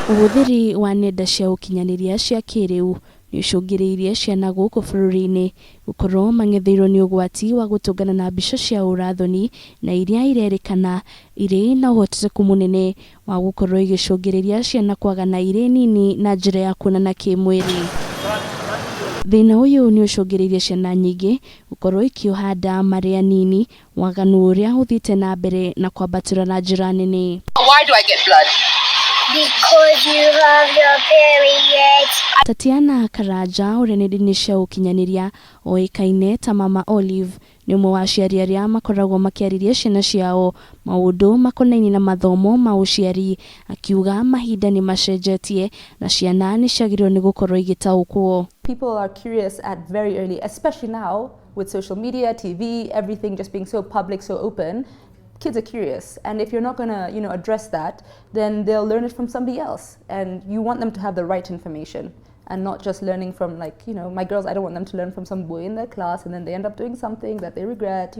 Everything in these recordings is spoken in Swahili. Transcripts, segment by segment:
Ũhũthĩri wa nenda cia ũkinyanĩria cia kĩrĩu nĩ ũcũngĩrĩirie ciana gũkũ bũrũri-inĩ gũkorwo mang'etheirwo nĩ ũgwati wa gũtũngana na mbica cia ũrathoni na iria irerĩkana irĩ na ũhotekeku mũnene wa gũkorwo igĩcũngĩrĩria ciana kwagana irĩ nini na njĩra ya kuonana kĩmwĩrĩ. Thĩna ũyũ nĩ ũcũngĩrĩirie ciana nyingĩ gũkorwo ikĩoha nda marĩ anini, waganu ũrĩa ũthiĩte na mbere na kwambatĩra na njĩra nene. Why do I get blood? Because you have your period. Tatiana Karanja ũrĩa nenda-inĩ cia ũkinyanĩria oĩkaine ta Mama Olive nĩ ũmwe wa aciari arĩa makoragwo makĩarĩria ciana ciao maũndũ makonainie na mathomo ma ũciari, akiuga mahinda nĩ macenjetie na ciana nĩ ciagĩrĩirwo nĩ gũkorwo igĩtaũkwo. People are curious at very early, especially now with social media, TV, everything just being so public, so open. Kids are curious, and if you're not going to, address that, then they'll learn it from somebody else. And you want them to have the right information and not just learning from, my girls, I don't want them to learn from some boy in their class and then they end up doing something that they regret,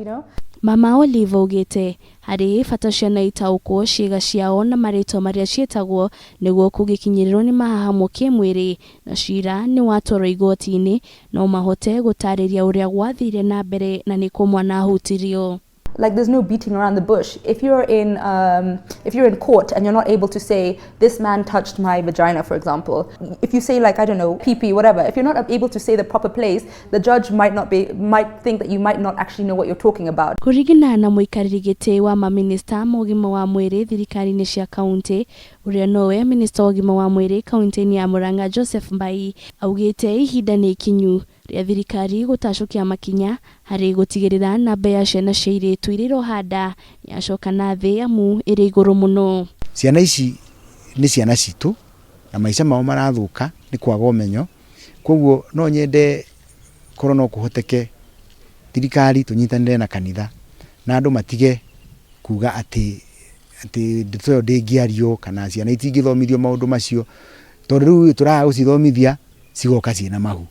Mama Olive augĩte harĩ bata ciana itaũkwo ciĩga ciao na marĩtwa marĩa ciĩtagwo nĩguo kũngĩkinyĩrĩrwo nĩ mahahamwo kĩmwĩrĩ na cira nĩ watwarwo igoti-inĩ no mahote gũtarĩria ũrĩa gwathire na mbere na nĩ kũ mwana ahutirio. Like there's no beating around the bush. If you're in court and you're not able to say this man touched my vagina, for example, if you say I don't know, pee-pee, whatever, if you're not able to say the proper place, the judge might think that you might not actually know what you're talking about. Kũringana na mũikarĩri gĩtĩ wa maminista ma ũgima wa mwĩrĩ thirikari-inĩ cia kaunti ũrĩa nowe minista wa ũgima wa mwĩrĩ kaunti-inĩ ya Murang'a Joseph Mbai augĩte ihinda nĩ ikinyu rĩa thirikari gũtacũkia makinya harĩ gũtigĩrĩra namba ya ciana cia airĩtu irĩ iroha nda yacoka na thĩ amu ĩrĩ igũrũ mũno. Ciana ici nĩ ciana citũ na maica mao marathũka nĩ kwaga ũmenyo, koguo no nyende korwo no kũhoteke thirikari tũnyitanĩre na kanitha na andũ matige kuga atĩ ndeto ĩyo ndĩngĩario kana ciana itingĩthomithio maũndũ macio, tondũ rĩu tũraga gũcithomithia cigoka ciĩna mahu.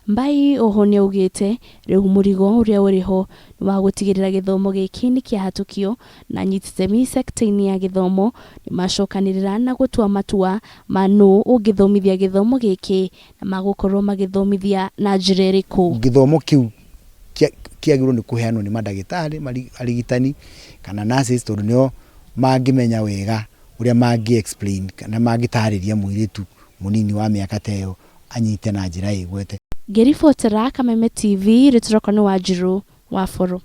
Mbai oho nĩ augĩte rĩu mũrigo ũrĩa ũrĩho nĩ wa gũtigĩrĩra gĩthomo gĩkĩ nĩ kĩahatũkio na anyiti itemi sector-inĩ ya gĩthomo nĩ macokanĩrĩra na gũtua matua ma nũ ũngĩthomithia gĩthomo gĩkĩ na magũkorwo magĩthomithia na njĩra ĩrĩkũ. Gĩthomo kĩu kĩagĩrĩirwo nĩ kũheanwo nĩ mandagĩtarĩ, arigitani kana nurses, tondũ nĩo mangĩmenya wega ũrĩa mangĩ explain kana mangĩtarĩria mũirĩtu mũnini wa mĩaka ta ĩyo anyite na njĩra ĩgwete. Ngĩribotera Kameme TV, Rĩtũroko nĩ Wanjirũ wa Bũrũ.